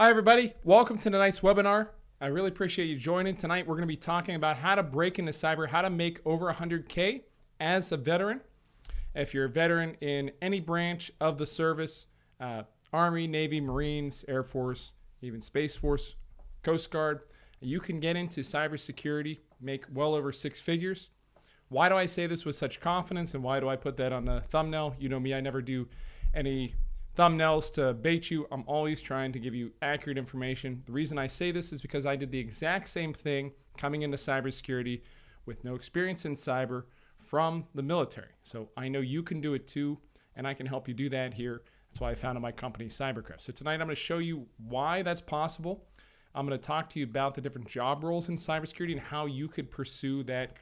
Hi, everybody. Welcome to tonight's webinar. I really appreciate you joining. Tonight, we're going to be talking about how to break into cyber, how to make over 100K as a veteran. If you're a veteran in any branch of the service, Army, Navy, Marines, Air Force, even Space Force, Coast Guard, you can get into cybersecurity, make well over six figures. Why do I say this with such confidence, and why do I put that on the thumbnail? You know me, I never do any thumbnails to bait you. I'm always trying to give you accurate information. The reason I say this is because I did the exact same thing coming into cybersecurity with no experience in cyber from the military. So I know you can do it too, and I can help you do that here. That's why I founded my company, Cyberkraft. So tonight I'm going to show you why that's possible. I'm going to talk to you about the different job roles in cybersecurity and how you could pursue that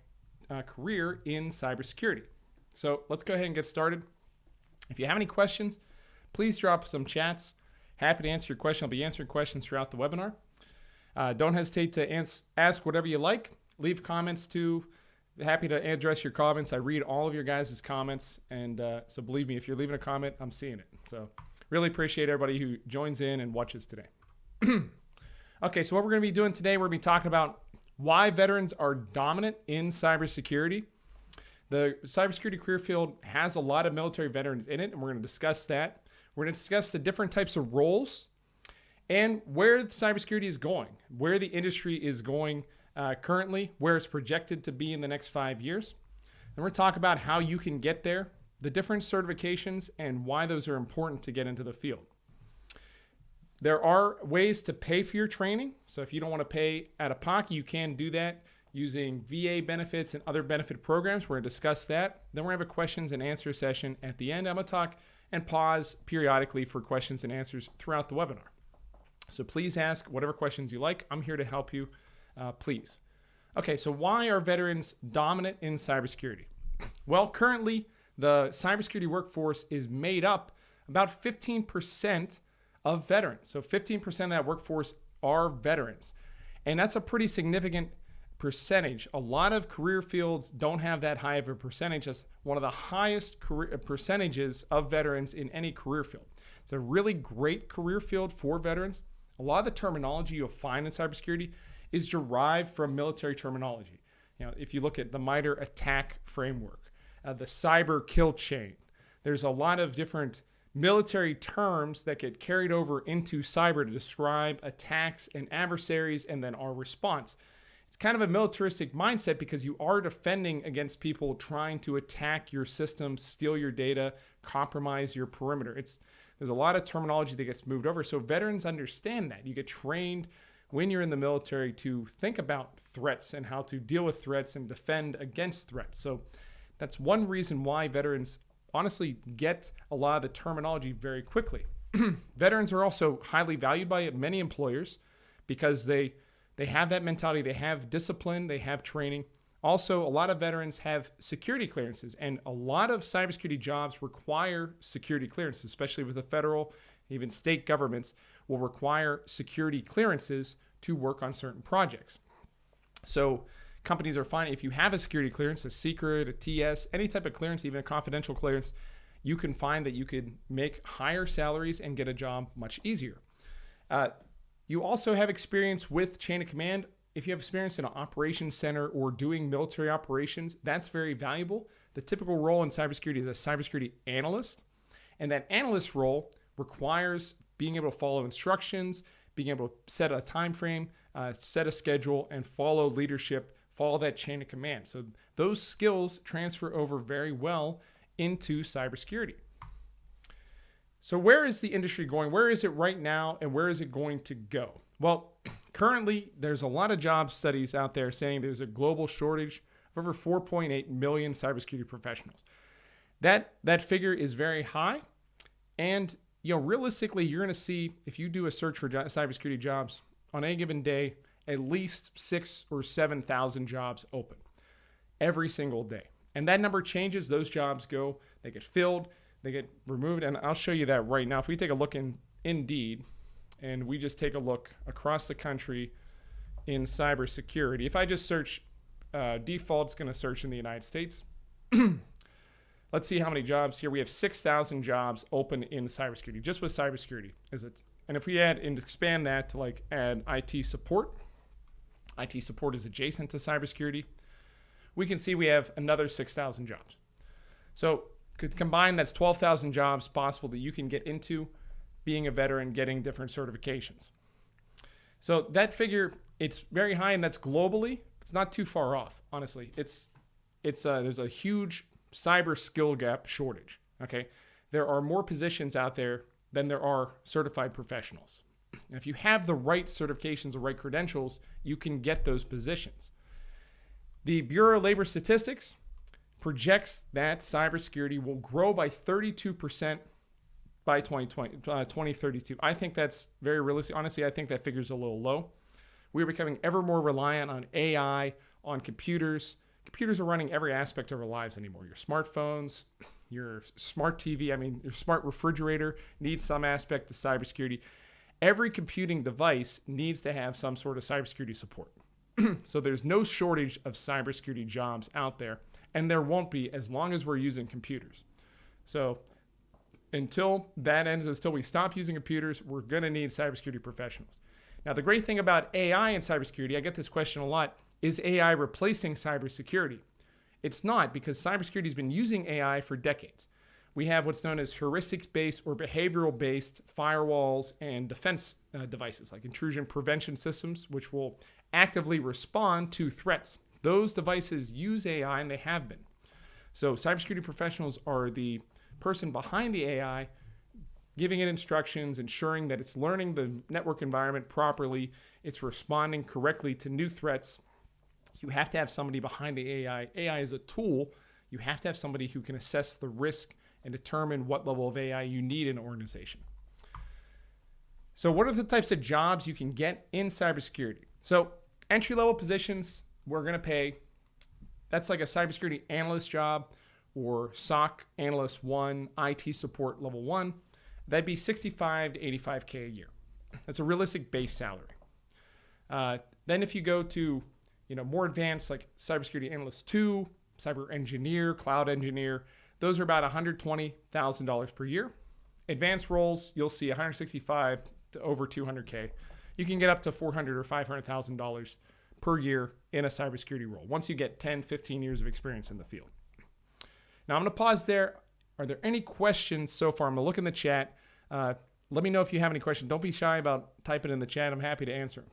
career in cybersecurity. So let's go ahead and get started. If you have any questions, please drop some chats. Happy to answer your question. I'll be answering questions throughout the webinar. Don't hesitate to ask whatever you like. Leave comments too. Happy to address your comments. I read all of your guys' comments, and so believe me, if you're leaving a comment, I'm seeing it. So really appreciate everybody who joins in and watches today. Okay, so what we're going to be doing today, we're going to be talking about why veterans are dominant in cybersecurity. The cybersecurity career field has a lot of military veterans in it, and we're going to discuss that. We're going to discuss the different types of roles and where cybersecurity is going, where the industry is going currently, where it's projected to be in the next 5 years. And we're going to talk about how you can get there, the different certifications, and why those are important to get into the field. There are ways to pay for your training. So if you don't want to pay out of pocket, you can do that using VA benefits and other benefit programs. We're going to discuss that. Then we're going to have a questions and answer session at the end. I'm going to talk and pause periodically for questions and answers throughout the webinar. So please ask whatever questions you like. I'm here to help you, please. Okay, so why are veterans dominant in cybersecurity? Well, currently, the cybersecurity workforce is made up about 15% of veterans. So 15% of that workforce are veterans. And that's a pretty significant percentage. A lot of career fields don't have that high of a percentage. That's one of the highest percentages of veterans in any career field. It's a really great career field for veterans. A lot of the terminology you'll find in cybersecurity is derived from military terminology. You know, if you look at the MITRE ATT&CK framework, the cyber kill chain, there's a lot of different military terms that get carried over into cyber to describe attacks and adversaries and then our response. It's kind of a militaristic mindset because you are defending against people trying to attack your system, steal your data, compromise your perimeter. There's a lot of terminology that gets moved over. So veterans understand that. You get trained when you're in the military to think about threats and how to deal with threats and defend against threats. So that's one reason why veterans honestly get a lot of the terminology very quickly. Veterans are also highly valued by many employers because they have that mentality, they have discipline, they have training. Also, a lot of veterans have security clearances, and a lot of cybersecurity jobs require security clearances, especially with the federal, even state governments will require security clearances to work on certain projects. So companies are finding if you have a security clearance, a secret, a TS, any type of clearance, even a confidential clearance, you can find that you could make higher salaries and get a job much easier. You also have experience with chain of command. If you have experience in an operations center or doing military operations, that's very valuable. The typical role in cybersecurity is a cybersecurity analyst. And that analyst role requires being able to follow instructions, being able to set a time frame, set a schedule, and follow leadership, follow that chain of command. So those skills transfer over very well into cybersecurity. So where is the industry going? Where is it right now, and where is it going to go? Well, currently, there's a lot of job studies out there saying there's a global shortage of over 4.8 million cybersecurity professionals. That figure is very high, and realistically, you're going to see, if you do a search for cybersecurity jobs on any given day, at least 6,000 or 7,000 jobs open every single day. And that number changes. Those jobs go, they get filled, they get removed, and I'll show you that right now. If we take a look in Indeed, and we just take a look across the country in cybersecurity, if I just search, default's going to search in the United States. Let's see how many jobs here. We have 6,000 jobs open in cybersecurity, just with cybersecurity as And if we add and expand that to like add IT support is adjacent to cybersecurity, we can see we have another 6,000 jobs. So combined, that's 12,000 jobs possible that you can get into being a veteran, getting different certifications. So that figure, it's very high, and that's globally. It's not too far off, honestly. There's a huge cyber skill gap shortage. Okay, there are more positions out there than there are certified professionals. And if you have the right certifications, the right credentials, you can get those positions. The Bureau of Labor Statistics projects that cybersecurity will grow by 32% by 2032. I think that's very realistic. Honestly, I think that figure's a little low. We're becoming ever more reliant on AI, on computers. Computers are running every aspect of our lives anymore. Your smartphones, your smart TV, your smart refrigerator needs some aspect of cybersecurity. Every computing device needs to have some sort of cybersecurity support. So there's no shortage of cybersecurity jobs out there, and there won't be as long as we're using computers. So until that ends, until we stop using computers, we're going to need cybersecurity professionals. Now, the great thing about AI and cybersecurity, I get this question a lot, is AI replacing cybersecurity? It's not, because cybersecurity has been using AI for decades. We have what's known as heuristics-based or behavioral-based firewalls and defense devices, like intrusion prevention systems, which will actively respond to threats. Those devices use AI, and they have been. So cybersecurity professionals are the person behind the AI, giving it instructions, ensuring that it's learning the network environment properly, it's responding correctly to new threats. You have to have somebody behind the AI. AI is a tool. You have to have somebody who can assess the risk and determine what level of AI you need in an organization. So what are the types of jobs you can get in cybersecurity? So entry-level positions, we're going to pay. That's like a cybersecurity analyst job or SOC analyst 1, IT support level 1. That'd be $65 to $85K a year. That's a realistic base salary. Then if you go to more advanced, like cybersecurity analyst 2, cyber engineer, cloud engineer, those are about $120,000 per year. Advanced roles, you'll see $165 to over $200K. You can get up to $400,000 or $500,000 per year in a cybersecurity role once you get 10, 15 years of experience in the field. Now I'm going to pause there. Are there any questions so far? I'm going to look in the chat. Let me know if you have any questions. Don't be shy about typing in the chat. I'm happy to answer.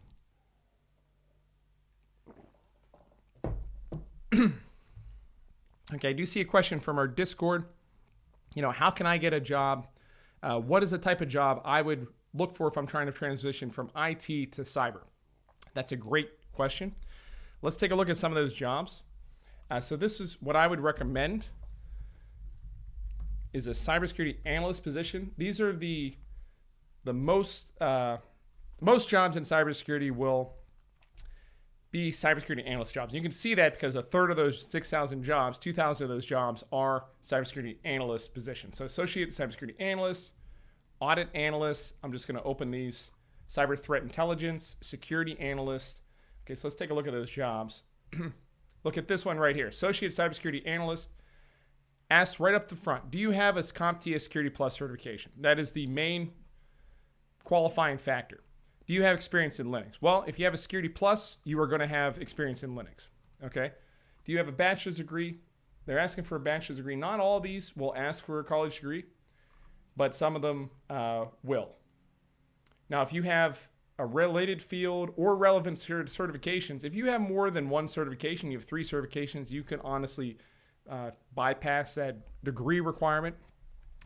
Okay, I do see a question from our Discord. How can I get a job? What is the type of job I would look for if I'm trying to transition from IT to cyber? That's a great question. Let's take a look at some of those jobs. So this is what I would recommend is a cybersecurity analyst position. These are the most jobs in cybersecurity will be cybersecurity analyst jobs. And you can see that because a third of those 6,000 jobs, 2,000 of those jobs are cybersecurity analyst positions. So associate cybersecurity analysts, audit analysts. I'm just going to open these. Cyber threat intelligence, security analyst. Okay, so let's take a look at those jobs. Look at this one right here. Associate cybersecurity analyst. Asks right up the front, do you have a CompTIA Security Plus certification? That is the main qualifying factor. Do you have experience in Linux? Well, if you have a Security Plus, you are going to have experience in Linux. Okay. Do you have a bachelor's degree? They're asking for a bachelor's degree. Not all of these will ask for a college degree, but some of them will. Now, if you have a related field or relevant certifications, if you have more than one certification, you have 3 certifications, you can honestly bypass that degree requirement.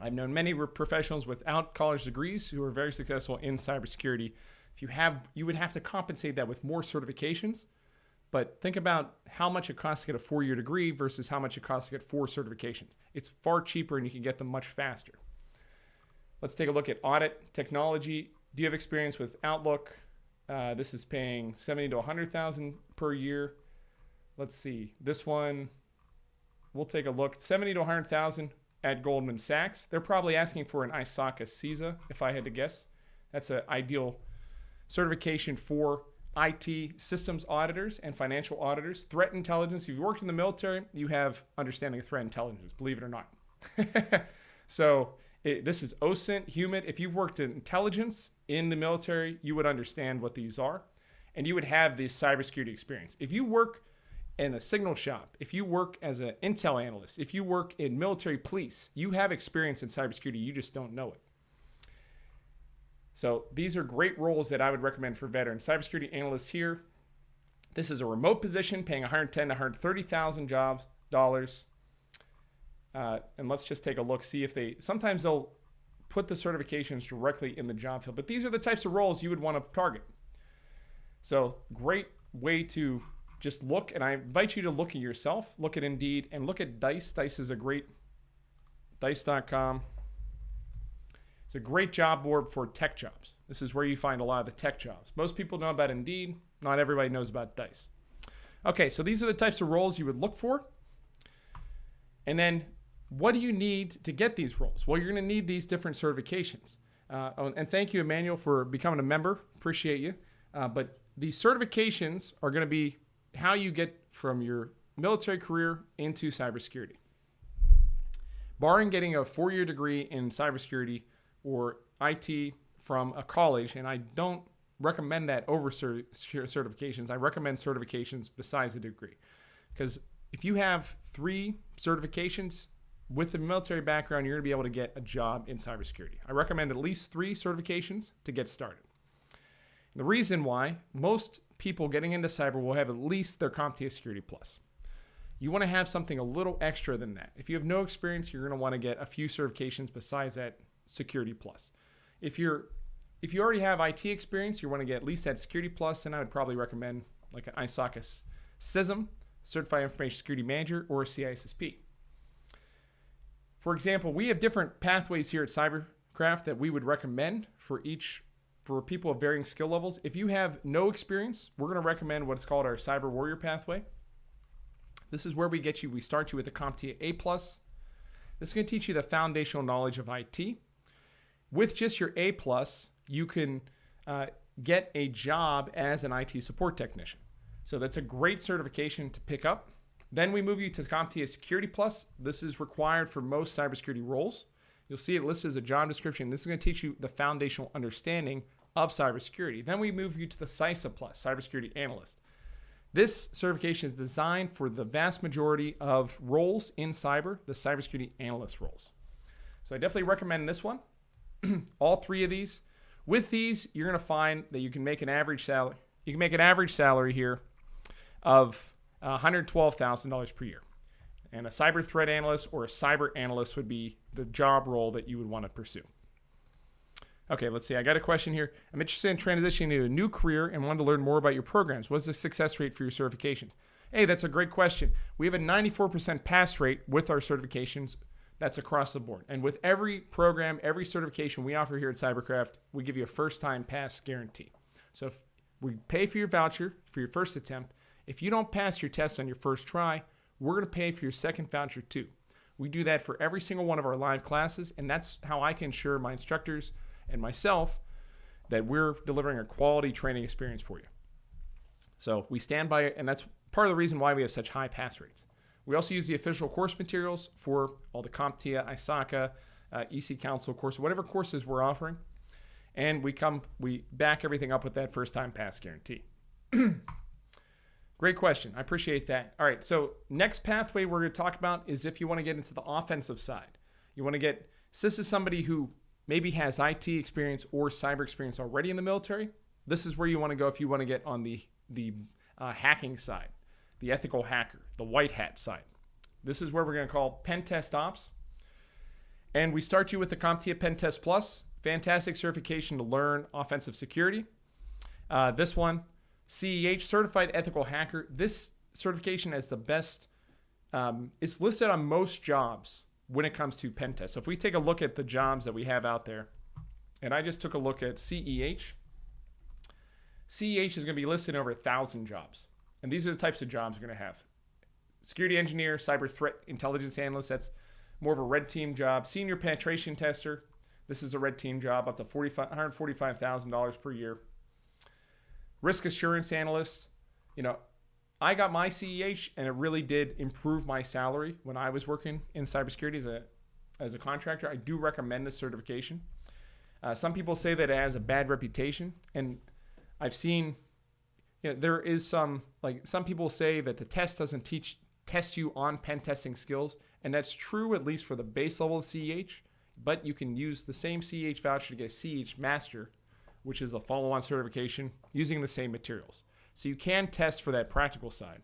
I've known many professionals without college degrees who are very successful in cybersecurity. You would have to compensate that with more certifications, but think about how much it costs to get a 4-year degree versus how much it costs to get 4 certifications. It's far cheaper and you can get them much faster. Let's take a look at audit technology. Do you have experience with Outlook? This is paying $70,000 to $100,000 per year. Let's see. This one, we'll take a look. $70,000 to $100,000 at Goldman Sachs. They're probably asking for an ISACA CISA, if I had to guess. That's an ideal certification for IT systems auditors and financial auditors. Threat intelligence. If you've worked in the military, you have understanding of threat intelligence, believe it or not. So This is OSINT, HUMID. If you've worked in intelligence in the military, you would understand what these are, and you would have this cybersecurity experience. If you work in a signal shop, if you work as an intel analyst, if you work in military police, you have experience in cybersecurity, you just don't know it. So these are great roles that I would recommend for veterans. Cybersecurity analyst here. This is a remote position paying $110,000 to $130,000. And let's just take a look, see if sometimes they'll put the certifications directly in the job field. But these are the types of roles you would want to target. So great way to just look, and I invite you to look at yourself, look at Indeed, and look at Dice. Dice is a great, dice.com. It's a great job board for tech jobs. This is where you find a lot of the tech jobs. Most people know about Indeed. Not everybody knows about Dice. Okay, so these are the types of roles you would look for. And then what do you need to get these roles? Well, you're going to need these different certifications. And thank you, Emmanuel, for becoming a member. Appreciate you. But these certifications are going to be how you get from your military career into cybersecurity. Barring getting a 4-year degree in cybersecurity or IT from a college, and I don't recommend that over certifications. I recommend certifications besides a degree. Because if you have 3 certifications with a military background, you're going to be able to get a job in cybersecurity. I recommend at least 3 certifications to get started. And the reason why, most people getting into cyber will have at least their CompTIA Security Plus. You want to have something a little extra than that. If you have no experience, you're going to want to get a few certifications besides that Security Plus. If you already have IT experience, you want to get at least that Security Plus, then I would probably recommend like an ISACA CISM, Certified Information Security Manager, or a CISSP. For example, we have different pathways here at Cyberkraft that we would recommend for people of varying skill levels. If you have no experience, we're going to recommend what's called our Cyber Warrior pathway. This is where we start you with the CompTIA A+. This is going to teach you the foundational knowledge of IT. With just your A+, you can get a job as an IT support technician. So that's a great certification to pick up. Then we move you to CompTIA Security Plus. This is required for most cybersecurity roles. You'll see it listed as a job description. This is going to teach you the foundational understanding of cybersecurity. Then we move you to the CISA Plus, Cybersecurity Analyst. This certification is designed for the vast majority of roles in cyber, the cybersecurity analyst roles. So I definitely recommend this one. All 3 of these. With these, you're going to find that you can make an average salary. You can make an average salary here of $112,000 per year. And a cyber threat analyst or a cyber analyst would be the job role that you would want to pursue. Okay, let's see. I got a question here. I'm interested in transitioning to a new career and want to learn more about your programs. What's the success rate for your certifications? Hey, that's a great question. We have a 94% pass rate with our certifications. That's across the board. And with every program, every certification we offer here at Cyberkraft, we give you a first-time pass guarantee. So if we pay for your voucher for your first attempt, if you don't pass your test on your first try, we're going to pay for your second voucher too. We do that for every single one of our live classes, and that's how I can ensure my instructors and myself that we're delivering a quality training experience for you. So we stand by it, and that's part of the reason why we have such high pass rates. We also use the official course materials for all the CompTIA, ISACA, EC Council courses, whatever courses we're offering, and we back everything up with that first-time pass guarantee. Great question. I appreciate that. All right, so next pathway we're going to talk about is if you want to get into the offensive side. You want to get, so this is somebody who maybe has IT experience or cyber experience already in the military. This is where you want to go if you want to get on the hacking side, the ethical hacker, the white hat side. This is where we're going to call Pen Test Ops. And we start you with the CompTIA Pen Test Plus, fantastic certification to learn offensive security. This one, CEH, Certified Ethical Hacker. This certification has the best, it's listed on most jobs when it comes to pen tests. So if we take a look at the jobs that we have out there, and I just took a look at CEH. CEH is going to be listed in over 1,000 jobs. And these are the types of jobs you're going to have. Security engineer, cyber threat intelligence analyst, that's more of a red team job. Senior penetration tester, this is a red team job, up to $145,000 per year. Risk assurance analyst, I got my CEH and it really did improve my salary when I was working in cybersecurity as a contractor, I do recommend this certification. Some people say that it has a bad reputation, and I've seen, there is some people say that the test doesn't test you on pen testing skills, and that's true at least for the base level of CEH, but you can use the same CEH voucher to get a CEH Master, which is a follow-on certification, using the same materials. So you can test for that practical side.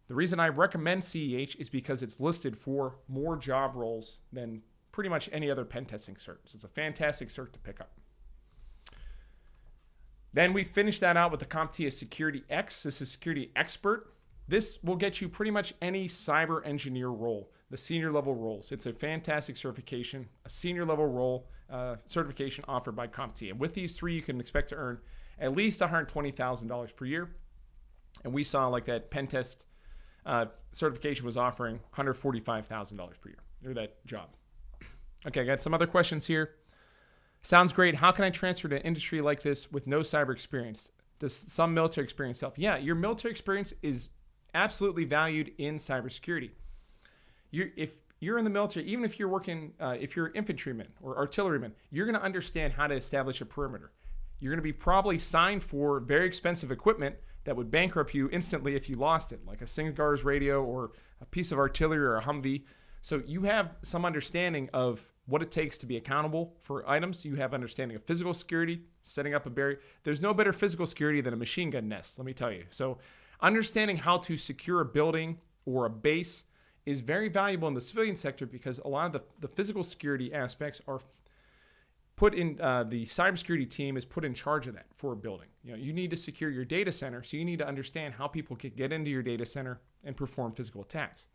The reason I recommend CEH is because it's listed for more job roles than pretty much any other pen testing cert. So it's a fantastic cert to pick up. Then we finish that out with the CompTIA Security X. This is Security Expert. This will get you pretty much any cyber engineer role, the senior level roles. It's a fantastic certification, a senior level role certification offered by CompTIA. With these three, you can expect to earn at least $120,000 per year. And we saw like that pen test certification was offering $145,000 per year, or that job. Okay, I got some other questions here. Sounds great. How can I transfer to an industry like this with no cyber experience? Does some military experience help? Yeah, your military experience is absolutely valued in cybersecurity. If you're in the military, even if you're working, if you're infantryman or artilleryman, you're going to understand how to establish a perimeter. You're going to be probably signed for very expensive equipment that would bankrupt you instantly if you lost it, like a Singar's radio or a piece of artillery or a Humvee. So you have some understanding of what it takes to be accountable for items. You have understanding of physical security, setting up a barrier. There's no better physical security than a machine gun nest, let me tell you. So understanding how to secure a building or a base is very valuable in the civilian sector, because a lot of the physical security aspects are put in, the cybersecurity team is put in charge of that for a building. You need to secure your data center, so you need to understand how people can get into your data center and perform physical attacks.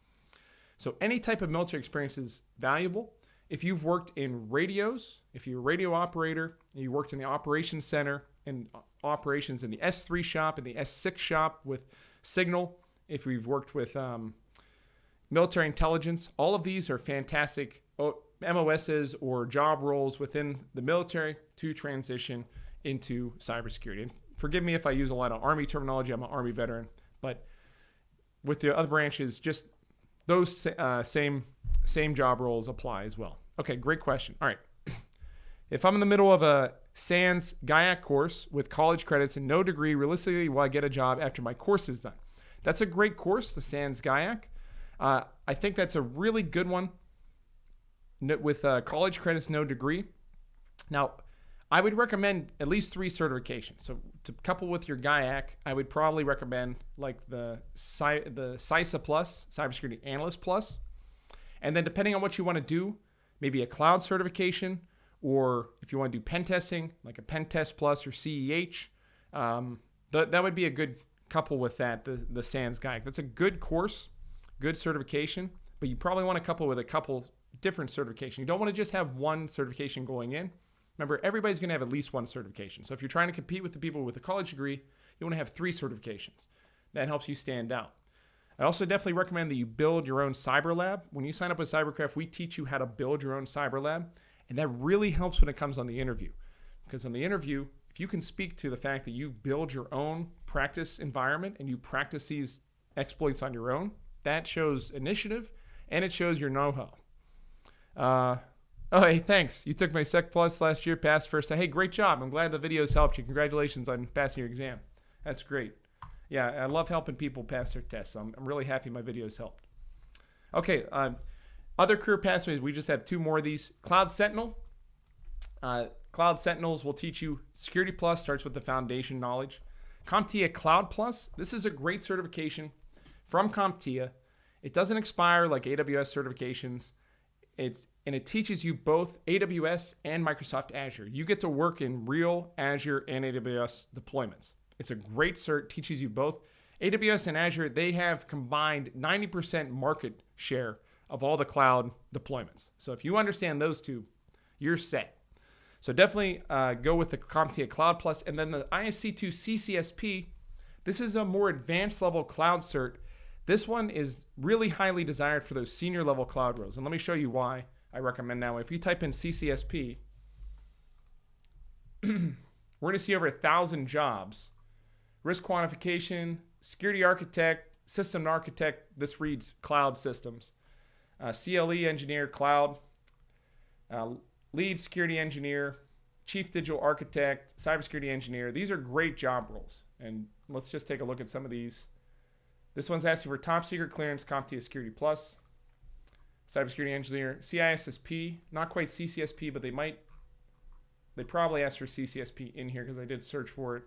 So any type of military experience is valuable. If you've worked in radios, if you're a radio operator, and you worked in the operations center and operations in the S3 shop and the S6 shop with Signal, if we've worked with military intelligence, all of these are fantastic MOSs or job roles within the military to transition into cybersecurity. And forgive me if I use a lot of Army terminology. I'm an Army veteran, but with the other branches, just those same job roles apply as well. Okay, great question. All right. If I'm in the middle of a SANS GIAC course with college credits and no degree, realistically, will I get a job after my course is done? That's a great course, the SANS GIAC. I think that's a really good one with college credits, no degree. Now, I would recommend at least 3 certifications. So to couple with your GIAC, I would probably recommend like the CISA Plus, Cybersecurity Analyst Plus. And then depending on what you want to do, maybe a cloud certification, or if you want to do pen testing, like a Pen Test Plus or CEH, that would be a good couple with that, the SANS GIAC. That's a good course, good certification, but you probably want to couple with a couple different certifications. You don't want to just have one certification going in. Remember, everybody's going to have at least one certification. So if you're trying to compete with the people with a college degree, you want to have 3 certifications. That helps you stand out. I also definitely recommend that you build your own cyber lab. When you sign up with Cyberkraft, we teach you how to build your own cyber lab, and that really helps when it comes on the interview. Because on the interview, if you can speak to the fact that you build your own practice environment and you practice these exploits on your own, that shows initiative and it shows your know-how. Oh, hey, thanks. You took my Sec Plus last year, passed first time. Hey, great job. I'm glad the videos helped you. Congratulations on passing your exam. That's great. Yeah, I love helping people pass their tests. So I'm really happy my videos helped. Okay, other career pathways, we just have 2 more of these. Cloud Sentinel. Cloud Sentinels will teach you Security Plus, starts with the foundation knowledge. CompTIA Cloud Plus, this is a great certification from CompTIA. It doesn't expire like AWS certifications. And it teaches you both AWS and Microsoft Azure. You get to work in real Azure and AWS deployments. It's a great cert, teaches you both. AWS and Azure, they have combined 90% market share of all the cloud deployments. So if you understand those 2, you're set. So definitely go with the CompTIA Cloud Plus. And then the ISC2 CCSP, this is a more advanced level cloud cert. This one is really highly desired for those senior level cloud roles. And let me show you why I recommend that one. If you type in CCSP, we're going to see over 1,000 jobs. Risk quantification, security architect, system architect. This reads cloud systems. CLE engineer, cloud. lead security engineer, chief digital architect, cybersecurity engineer. These are great job roles. And let's just take a look at some of these. This one's asking for top secret clearance, CompTIA Security Plus, cybersecurity engineer, CISSP, not quite CCSP, but they probably asked for CCSP in here because I did search for it.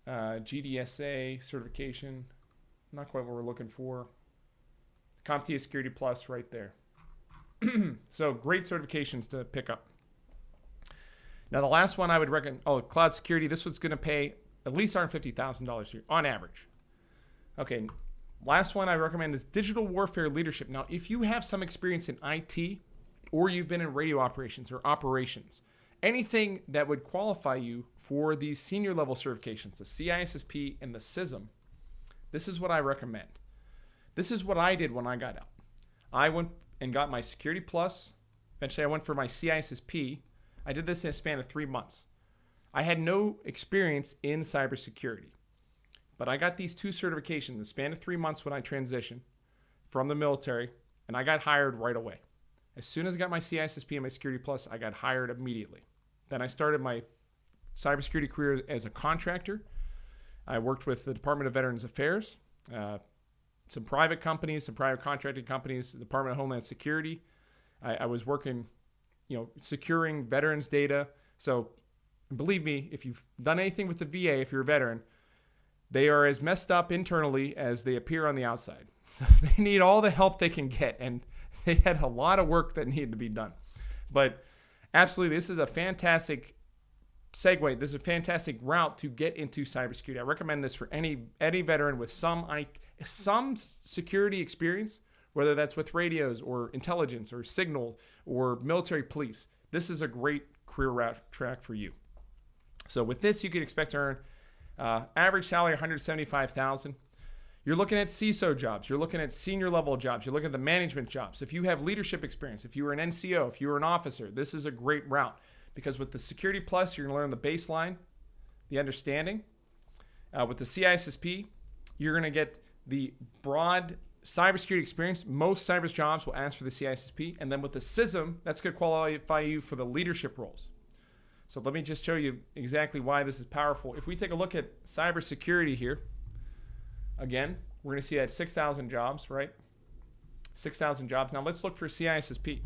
GDSA certification, not quite what we're looking for. CompTIA Security Plus right there. So great certifications to pick up. Now the last one I would recommend, cloud security. This one's going to pay at least $150,000 a year on average. Okay, last one I recommend is digital warfare leadership. Now, if you have some experience in IT or you've been in radio operations or operations, anything that would qualify you for these senior level certifications, the CISSP and the CISM, this is what I recommend. This is what I did when I got out. I went and got my Security Plus. Eventually, I went for my CISSP. I did this in a span of 3 months. I had no experience in cybersecurity, but I got these two certifications in the span of 3 months when I transitioned from the military, and I got hired right away. As soon as I got my CISSP and my Security Plus, I got hired immediately. Then I started my cybersecurity career as a contractor. I worked with the Department of Veterans Affairs, some private companies, some private contracting companies, the Department of Homeland Security. I was working, securing veterans data. So believe me, if you've done anything with the VA, if you're a veteran, they are as messed up internally as they appear on the outside. So they need all the help they can get, and they had a lot of work that needed to be done. But absolutely, this is a fantastic segue. This is a fantastic route to get into cybersecurity. I recommend this for any veteran with some security experience, whether that's with radios or intelligence or signal or military police. This is a great career route track for you. So with this, you can expect to earn average salary $175,000. You're looking at CISO jobs. You're looking at senior level jobs. You're looking at the management jobs. If you have leadership experience, if you were an NCO, if you were an officer, this is a great route, because with the Security Plus, you're going to learn the baseline, the understanding. With the CISSP, you're going to get the broad cybersecurity experience. Most cyber jobs will ask for the CISSP. And then with the CISM, that's going to qualify you for the leadership roles. So let me just show you exactly why this is powerful. If we take a look at cybersecurity here, again, we're going to see that 6,000 jobs, right? 6,000 jobs. Now let's look for CISSP.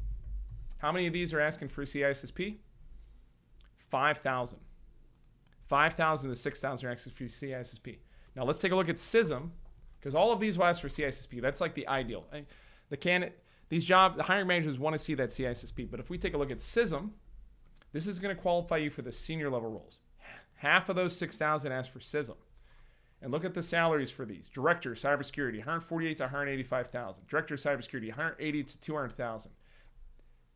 How many of these are asking for CISSP? 5,000. 5,000 to 6,000 are asking for CISSP. Now let's take a look at CISM, because all of these will ask for CISSP. That's like the ideal. The hiring managers want to see that CISSP. But if we take a look at CISM, this is going to qualify you for the senior level roles. Half of those 6,000 ask for CISM. And look at the salaries for these. Director, cybersecurity, 148 to 185,000. Director of cybersecurity, 180 to 200,000.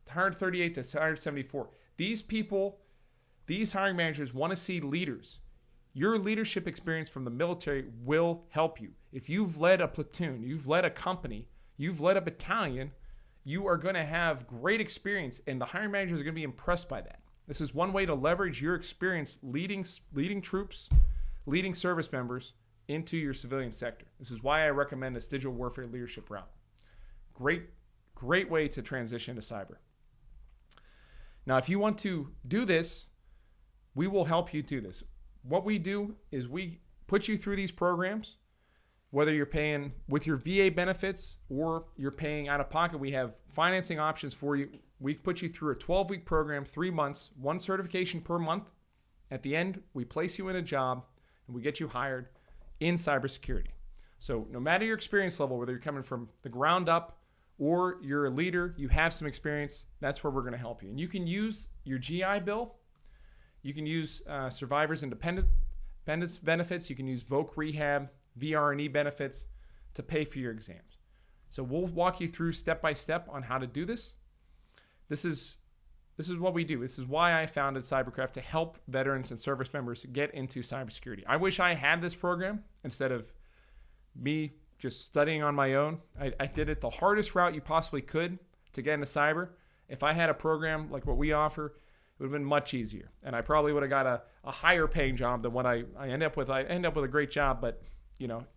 138 to 174. These people, these hiring managers want to see leaders. Your leadership experience from the military will help you. If you've led a platoon, you've led a company, you've led a battalion, you are going to have great experience, and the hiring managers are going to be impressed by that. This is one way to leverage your experience leading troops, leading service members into your civilian sector. This is why I recommend this digital warfare leadership route. Great way to transition to cyber. Now, if you want to do this, we will help you do this. What we do is we put you through these programs, whether you're paying with your VA benefits or you're paying out of pocket. We have financing options for you. We put you through a 12-week program, 3 months, 1 certification per month. At the end, we place you in a job and we get you hired in cybersecurity. So no matter your experience level, whether you're coming from the ground up or you're a leader, you have some experience, that's where we're going to help you. And you can use your GI Bill. You can use survivors and dependents benefits. You can use VOC rehab, VR&E benefits to pay for your exams. So we'll walk you through step by step on how to do this. This is what we do. This is why I founded Cyberkraft, to help veterans and service members get into cybersecurity. I wish I had this program instead of me just studying on my own. I did it the hardest route you possibly could to get into cyber. If I had a program like what we offer, it would have been much easier. And I probably would have got a higher paying job than what I end up with. I end up with a great job, but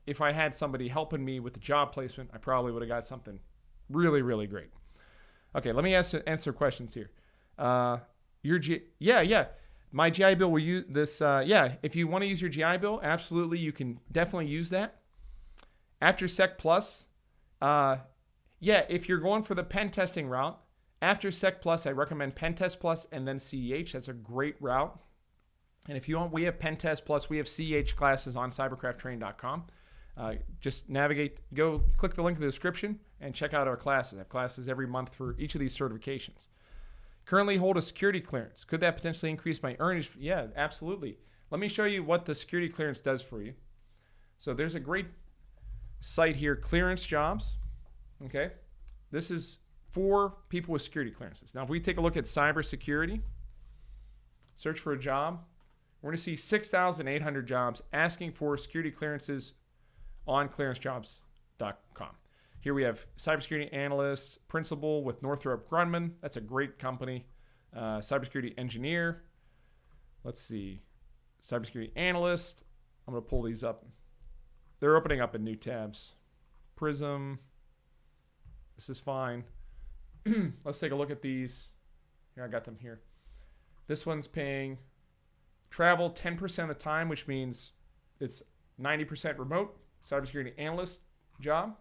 if I had somebody helping me with the job placement, I probably would have got something really, really great. Okay, let me answer questions here. My GI Bill will use this. If you want to use your GI Bill, absolutely, you can definitely use that. After Sec Plus, if you're going for the pen testing route, after Sec Plus, I recommend Pen Test Plus and then CEH. That's a great route. And if you want, we have Pen Test Plus, we have CEH classes on cyberkrafttraining.com. Just go click the link in the description and check out our classes. I have classes every month for each of these certifications. Currently hold a security clearance. Could that potentially increase my earnings? Yeah, absolutely. Let me show you what the security clearance does for you. So there's a great site here, Clearance Jobs. Okay, this is for people with security clearances. Now, if we take a look at cybersecurity, search for a job, we're going to see 6,800 jobs asking for security clearances on clearancejobs.com. Here we have cybersecurity analyst, principal with Northrop Grumman. That's a great company. Cybersecurity engineer. Let's see. Cybersecurity analyst. I'm going to pull these up. They're opening up in new tabs. Prism. This is fine. Let's take a look at these. Here, I got them here. This one's paying travel 10% of the time, which means it's 90% remote. Cybersecurity analyst job.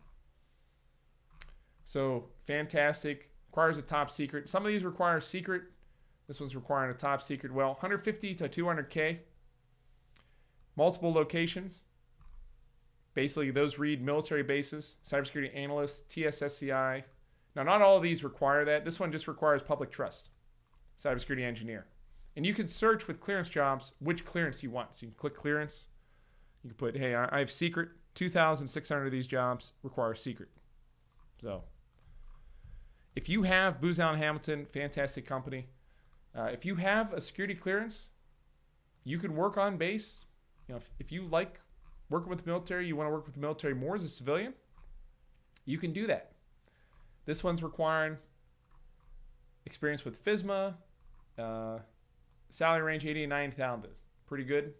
So fantastic. Requires a top secret. Some of these require secret. This one's requiring a top secret. Well, 150 to 200K. Multiple locations. Basically, those read military bases. Cybersecurity analyst, TSSCI. Now, not all of these require that. This one just requires public trust. Cybersecurity engineer. And you can search with clearance jobs which clearance you want. So you can click clearance. You can put, hey, I have secret. 2,600 of these jobs require secret. So if you have Booz Allen Hamilton, fantastic company. If you have a security clearance, you can work on base. You know, if you like working with the military, you want to work with the military more as a civilian, you can do that. This one's requiring experience with FISMA, salary range 80 to 90,000. Pretty good.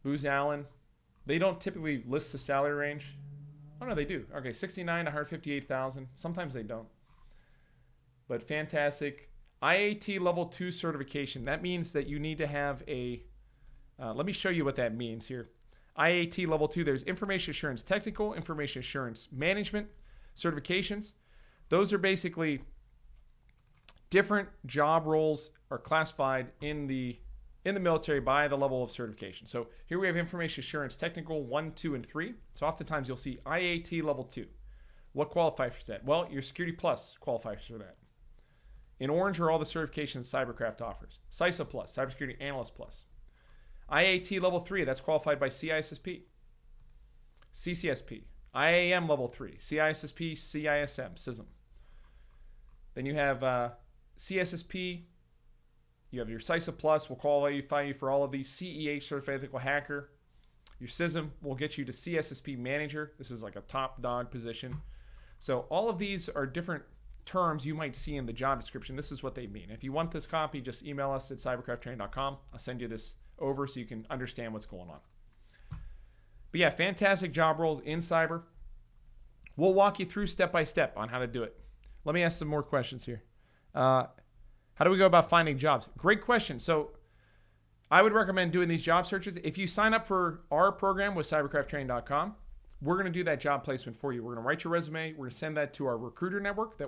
Booz Allen, they don't typically list the salary range. Oh no, they do. Okay, 69 to 158,000. Sometimes they don't. But fantastic. IAT level 2 certification. That means that you need to have a let me show you what that means here. IAT level 2, there's information assurance technical, information assurance management certifications. Those are basically different job roles are classified in the military by the level of certification. So here we have information assurance technical 1, 2, and 3. So oftentimes you'll see IAT level 2. What qualifies for that? Well, your Security Plus qualifies for that. In orange are all the certifications Cyberkraft offers. CISA Plus, Cybersecurity Analyst Plus. IAT level 3, that's qualified by CISSP. CCSP. IAM level 3, CISSP, CISM, CISM. Then you have CSSP. You have your CISA Plus will qualify you for all of these. CEH, Certified Ethical Hacker. Your CISM will get you to CSSP Manager. This is like a top dog position. So all of these are different terms you might see in the job description. This is what they mean. If you want this copy, just email us at cyberkrafttraining.com. I'll send you this over so you can understand what's going on. But yeah, fantastic job roles in cyber. We'll walk you through step by step on how to do it. Let me ask some more questions here. How do we go about finding jobs? Great question. So I would recommend doing these job searches. If you sign up for our program with cyberkrafttraining.com, we're going to do that job placement for you. We're going to write your resume. We're going to send that to our recruiter network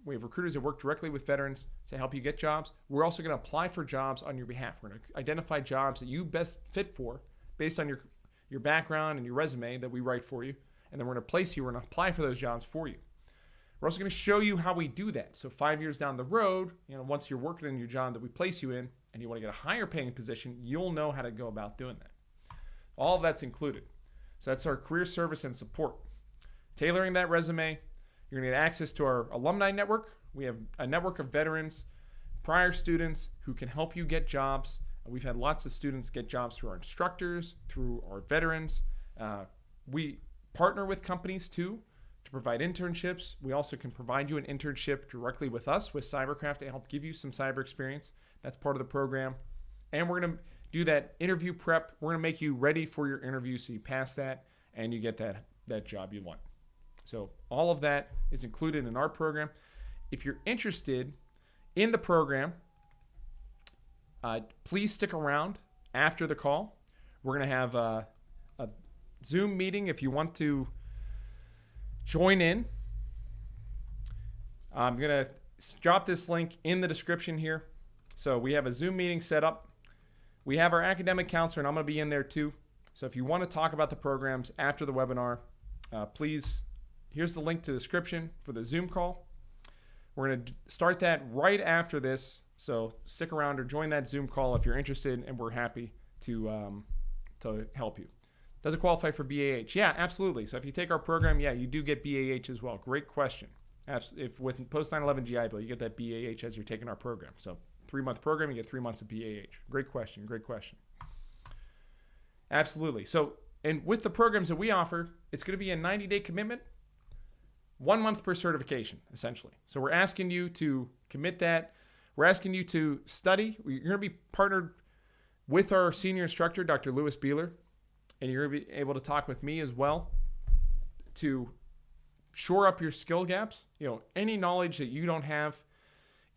we have recruiters that work directly with veterans to help you get jobs. We're also going to apply for jobs on your behalf. We're going to identify jobs that you best fit for based on your background and your resume that we write for you. And then we're going to place you. We're going to apply for those jobs for you. We're also going to show you how we do that. So 5 years down the road, once you're working in your job that we place you in and you want to get a higher paying position, you'll know how to go about doing that. All of that's included. So that's our career service and support. Tailoring that resume, you're going to get access to our alumni network. We have a network of veterans, prior students who can help you get jobs. We've had lots of students get jobs through our instructors, through our veterans. We partner with companies too to provide internships. We also can provide you an internship directly with us, with Cyberkraft, to help give you some cyber experience. That's part of the program. And we're going to do that interview prep. We're going to make you ready for your interview so you pass that and you get that job you want. So all of that is included in our program. If you're interested in the program, please stick around after the call. We're going to have a Zoom meeting if you want to join in. I'm going to drop this link in the description here. So we have a Zoom meeting set up. We have our academic counselor, and I'm going to be in there too. So if you want to talk about the programs after the webinar, please, here's the link to the description for the Zoom call. We're going to start that right after this. So stick around or join that Zoom call if you're interested, and we're happy to help you. Does it qualify for BAH? Yeah, absolutely. So if you take our program, yeah, you do get BAH as well. Great question. If with post 9/11 GI Bill, you get that BAH as you're taking our program. So 3-month program, you get 3 months of BAH. Great question. Great question. Absolutely. So, and with the programs that we offer, it's going to be a 90-day commitment, 1 month per certification, essentially. So we're asking you to commit that. We're asking you to study. You're going to be partnered with our senior instructor, Dr. Lewis Beeler, and you're going to be able to talk with me as well to shore up your skill gaps. You know, any knowledge that you don't have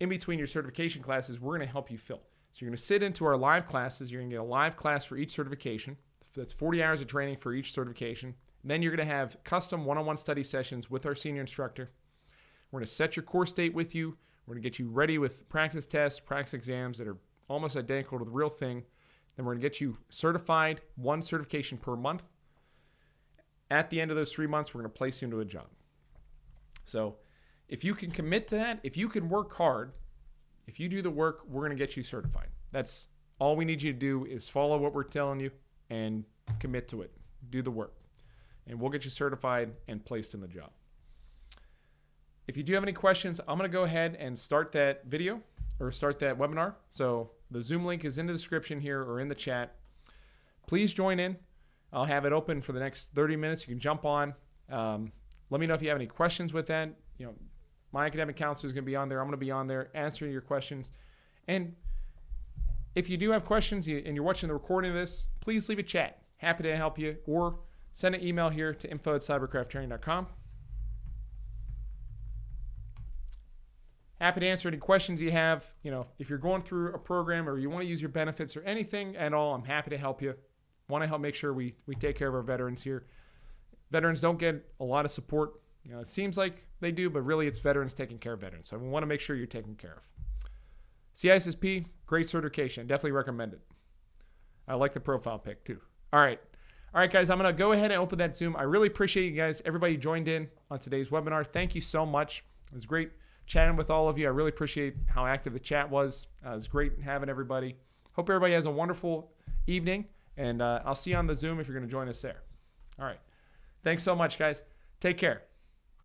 in between your certification classes, we're going to help you fill. So you're going to sit into our live classes. You're going to get a live class for each certification. That's 40 hours of training for each certification. Then you're going to have custom one-on-one study sessions with our senior instructor. We're going to set your course date with you. We're going to get you ready with practice tests, practice exams that are almost identical to the real thing. Then we're going to get you certified, 1 certification per month. At the end of those 3 months, we're going to place you into a job. So if you can commit to that, if you can work hard, if you do the work, we're going to get you certified. That's all we need you to do is follow what we're telling you and commit to it. Do the work. And we'll get you certified and placed in the job. If you do have any questions, I'm going to go ahead and start that video or start that webinar. So the Zoom link is in the description here or in the chat. Please join in. I'll have it open for the next 30 minutes. You can jump on. Let me know if you have any questions with that. You know, my academic counselor is going to be on there. I'm going to be on there answering your questions. And if you do have questions and you're watching the recording of this, please leave a chat. Happy to help you, or send an email here to info@cyberkrafttraining.com. Happy to answer any questions you have. You know, if you're going through a program or you want to use your benefits or anything at all, I'm happy to help you. Want to help make sure we take care of our veterans here. Veterans don't get a lot of support. You know, it seems like they do, but really it's veterans taking care of veterans. So we want to make sure you're taken care of. CISSP, great certification. Definitely recommend it. I like the profile pic too. All right, guys, I'm going to go ahead and open that Zoom. I really appreciate you guys. Everybody joined in on today's webinar. Thank you so much. It was great chatting with all of you. I really appreciate how active the chat was. It was great having everybody. Hope everybody has a wonderful evening, and I'll see you on the Zoom if you're going to join us there. All right. Thanks so much, guys. Take care.